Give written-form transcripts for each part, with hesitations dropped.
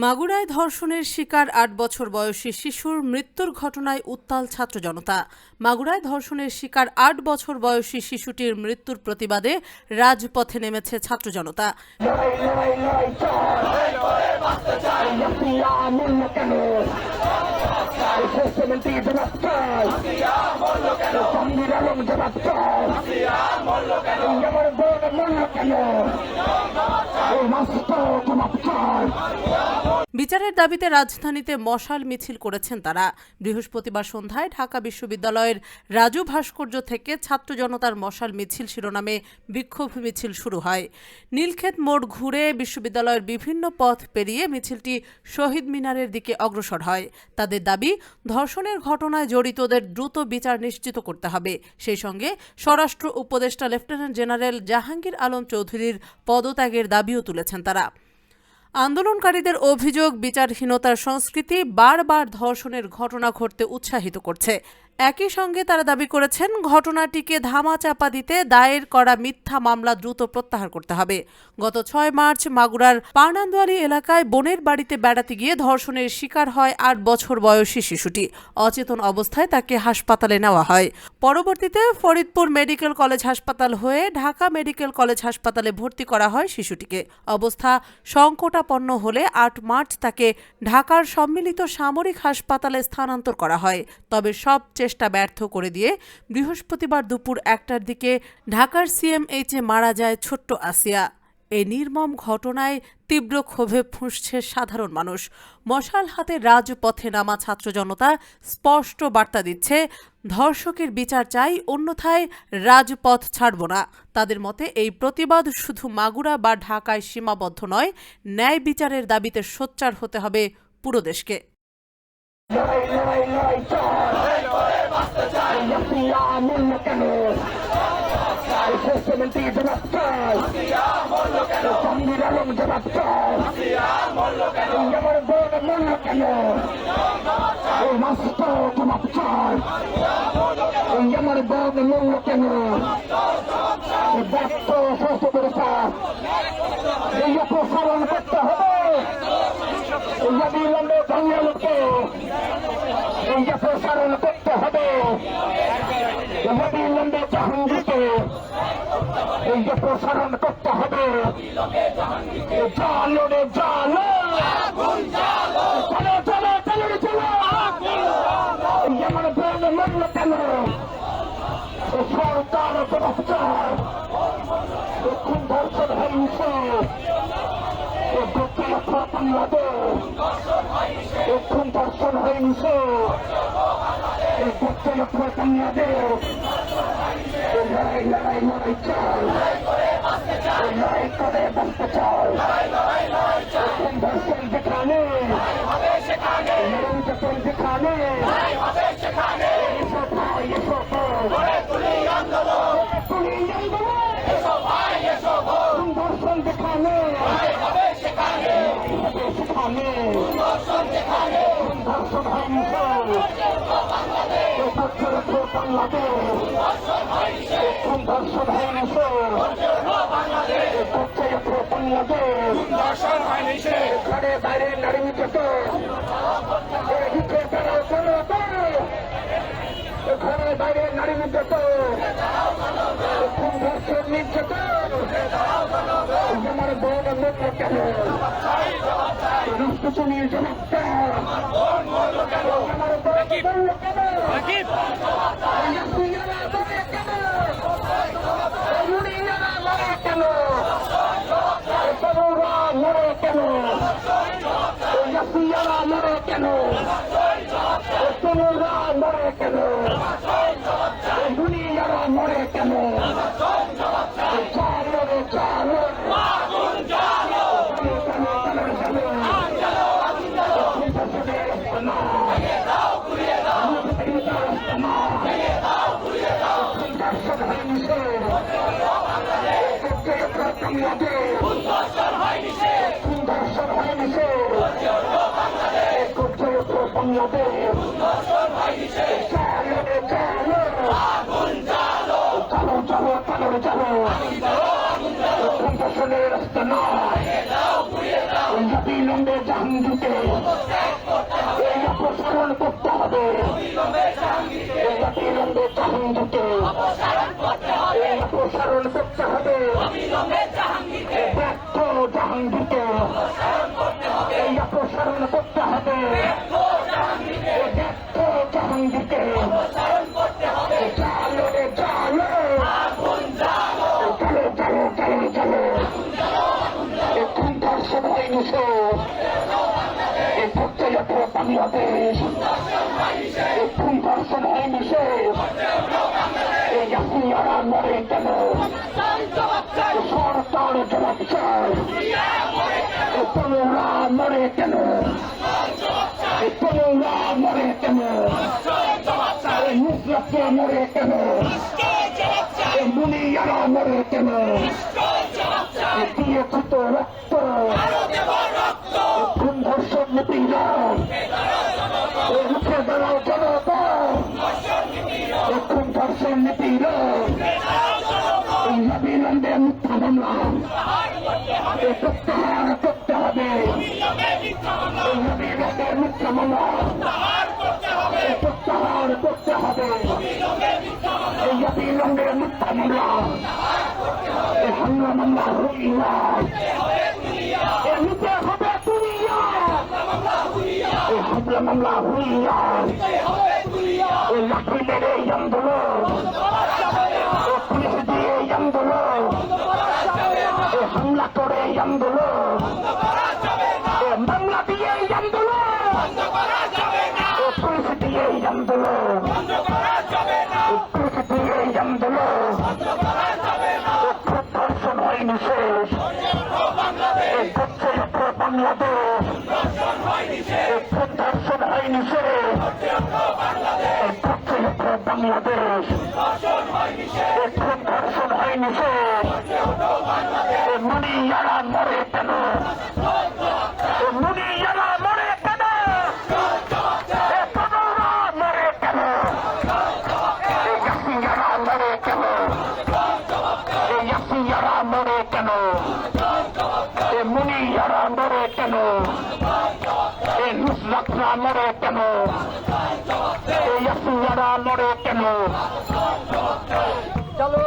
মাগুরায় ধর্ষণের শিকার ৮ বছর বয়সী শিশুর মৃত্যুর ঘটনায় উত্তাল ছাত্র জনতা। মাগুরায় ধর্ষণের শিকার ৮ বছর বয়সী শিশুটির মৃত্যুর প্রতিবাদে রাজপথে নেমেছে ছাত্র জনতা। বিচারের দাবিতে রাজধানীতে মশাল মিছিল করেছেন তারা। বৃহস্পতিবার সন্ধ্যায় ঢাকা বিশ্ববিদ্যালয়ের রাজু ভাস্কর্য থেকে ছাত্র জনতার মশাল মিছিল শিরোনামে বিক্ষোভ মিছিল শুরু হয়। নীলক্ষেত মোড় ঘুরে বিশ্ববিদ্যালয়ের বিভিন্ন পথ পেরিয়ে মিছিলটি শহীদ মিনারের দিকে অগ্রসর হয়। তাদের দাবি, ধর্ষণের ঘটনায় জড়িতদের দ্রুত বিচার নিশ্চিত করতে হবে। সেই সঙ্গে স্বরাষ্ট্র উপদেষ্টা লেফটেন্যান্ট জেনারেল জাহাঙ্গীর আলম চৌধুরীর পদত্যাগের দাবিও তুলেছেন তারা। আন্দোলনকারীদের অভিযোগ, বিচারহীনতার সংস্কৃতি বারবার ধর্ষণের ঘটনা ঘটতে উৎসাহিত করছে। একই সঙ্গে তারা দাবি করেছেন, ঘটনাটিকে ধামাচাপা দিতে দায়ের করা মিথ্যা মামলা দ্রুত প্রত্যাহার করতে হবে। গত ৬ মার্চ মাগুরার পার্নান্দোয়ালি এলাকায় বোনের বাড়িতে বেড়াতে গিয়ে ধর্ষণের শিকার হয় ৮ বছর বয়সী শিশুটি। অচেতন অবস্থায় তাকে হাসপাতালে নেওয়া হয়। পরবর্তীতে ফরিদপুর মেডিকেল কলেজ হাসপাতাল হয়ে ঢাকা মেডিকেল কলেজ হাসপাতালে ভর্তি করা হয় শিশুটিকে। অবস্থা সংকটাপন্ন হলে ৮ মার্চ তাকে ঢাকার সম্মিলিত সামরিক হাসপাতালে স্থানান্তর করা হয়। তবে সব চেষ্টা ব্যর্থ করে দিয়ে বৃহস্পতিবার দুপুর ১টার দিকে ঢাকার সিএমএইচে মারা যায় ছোট্ট আসিয়া। এই নির্মম ঘটনায় তীব্র ক্ষোভে ফুঁসছে সাধারণ মানুষ। মশাল হাতে রাজপথে নামা ছাত্র জনতা স্পষ্ট বার্তা দিচ্ছে, ধর্ষকের বিচার চাই, অন্যথায় রাজপথ ছাড়ব না। তাদের মতে এই প্রতিবাদ শুধু মাগুরা বা ঢাকায় সীমাবদ্ধ নয়, ন্যায় বিচারের দাবিতে সোচ্চার হতে হবে পুরো দেশকে। প্রসারণ করতে হবে জাহাঙ্গীরকে, এই যে প্রসারণ করতে হবে। জালো রে জালো, চলো চলো চলো রে চলো, আমার বোন মরল কেন? সরকার ব্যবস্থার খুন ধর্ষণ হয়েছে, খুন ধর্ষণ হয়েছে, লড়াই লড়াই লড়াই চাল, লড়াই করে বলতে চাল, খুন ধর্ষণ যেখানে, নির্যাতন যেখানে, এসো ভাই এসো তুলি আন্দোলন, খুন ধর্ষণ যেখানে, সেখানে ধর্ষণ হয়েছে, ঘরে বাইরে নারী নির্যাতন, ঘরে বাইরে নারী নির্যাতন, ধর্ষণ নির্যাতন, আমার বোন মরল কেন? রাষ্ট্রপতির জবাবটা আমার বোন মরল কেন? চলো অবিলম্বে জাহাঙ্গীরকে এই অপসারণ করতে হবে। এই অবিলম্বে জাহাঙ্গীরকে এই অপসারণ করতে হবে। ব্যর্থ জাহাঙ্গীরকে এই অপসারণ করতে হবে। ব্যর্থ জাহাঙ্গীরকে চালো রে চালো, চলো চলো চলো চলো। এখন তার সবাই মিশে এই প্রত্যেক বাংলাদেশ এখন তার সবাই মিশে এই জাতীয়রা মরে কেন, সরকার জবাব চায়। তরুণরা মরে কেন, তরুণরা মরে কেন, মুসলাকে মরে কেন, মুনিয়ারা মরে কেন, দিয়ে কত রক্ত, সংঘর্ষণ নিপীড়ন, উঠে দাঁড়াও জনতা, সংঘর্ষণ নিপীড়ন, অবিলম্বে মিথ্যা মামলা প্রত্যাহার করতে হবে। অবিলম্বে মিথ্যা মামলা প্রত্যাহার করতে হবে। এই অবিলম্বে মিথ্যা মামলা এই হামলা মামলা হইয়া নিতে হবে দুনিয়া। এই হামলা মামলা হইয়া এই লাঠি মেরে আন্দোলন, পুলিশ দিয়ে আন্দোলন, হামলা করে আন্দোলন, মামলা দিয়ে আন্দোলন, পুলিশ দিয়ে আন্দোলন, পুলিশ দিয়ে আন্দোলন, ধর্ষণ হয়নি শেষ, বাংলাদেশ ধর্ষণ হয়নি শেষ, বাংলাদেশ ধর্ষণ হয়নি শেষ। মুনিয়ারা মরে কেন, মুনিয়ারা মরে কেন, তরুণরা মরে কেন, ইয়াসিয়ারা মরে কেন, ইয়াসিয়ারা মরে কেন, মুনিয়ারা মরে কেন, নুসরাতরা মরে কেন, ইয়াসিয়ারা মরে কেন। চলো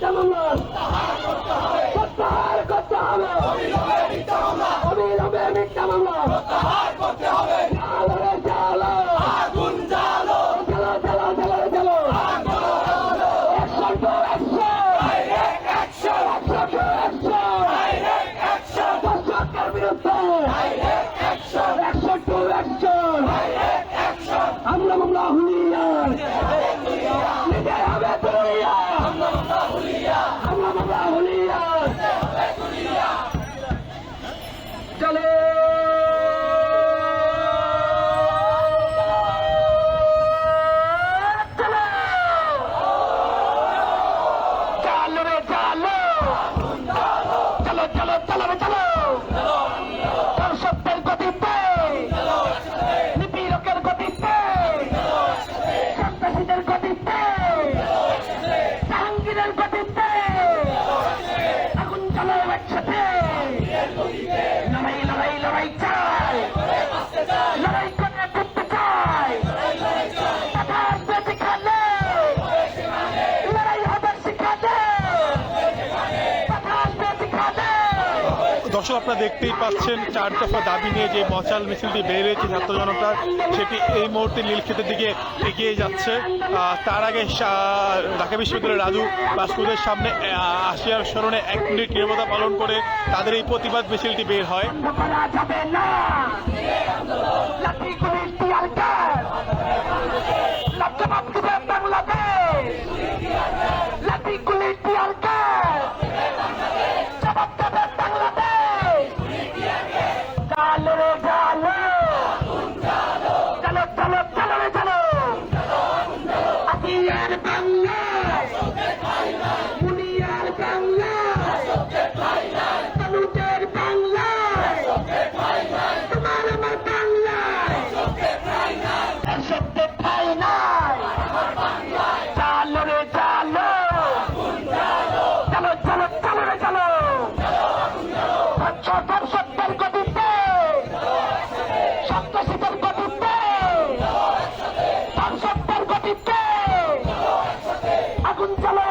মিথ্যা মামলা প্রত্যাহার করতে হবে, অবিলম্বে মিথ্যা মামলা চালো রে চালো, চালো চালো চালো রে চালো, অ্যাকশন টু অ্যাকশন, দর্শকের বিরুদ্ধে অ্যাকশন টু অ্যাকশন, আমরা মামলা হুলিয়ার নিতে হবে তুলিয়া, আমরা মামলা হুলিয়ার চলো চালো রে চালো, চলো চলো চলো রে চলো, দর্শকদের গতিতে, নিপীড়কের গতিতে, সন্ত্রাসীদের গতিতে, জাহাঙ্গীরের গতিতে, আগুন চলো একসাথে, লড়াই লড়াই লড়াই চাই, লড়াই করে জিততে চাই, কথা আসবে সেখানে, লড়াই হবে সেখানে, কথা আসবে সেখানে। দর্শক আপনারা দেখতেই পাচ্ছেন 4 দফা দাবি নিয়ে যে মশাল মিছিলটি বের হয়েছে ছাত্র জনতার, সেটি এই মুহূর্তে নীলক্ষেতের দিকে এগিয়ে যাচ্ছে। তার আগে ঢাকা বিশ্ববিদ্যালয়ের রাজু ভাস্কর্যের সামনে আসিয়ার স্মরণে 1 মিনিট নীরবতা পালন করে তাদের এই প্রতিবাদ মিছিলটি বের হয়। করা যাবে না, লাঠি গুলির টিয়ার গ্যাস, জবাব দিবে বাংলাদেশ, লাঠি গুলির টিয়ার গ্যাস, জবাব দেবে বাংলাদেশ, চালো রে চালো, চলো চলো চলো রে চলো, আসিয়ার বাংলায়, মুনিয়ার বাংলায়, তনুজের বাংলায়, তোমার আমার বাংলায়, দর্শকদের ঠাই নাই, চালো রে চালো, চলো চলো চলো রে চলো, দর্শকদের গতিতে, সন্ত্রাসীদের গতিতে, দর্শকদের গতিতে, আগুন চালো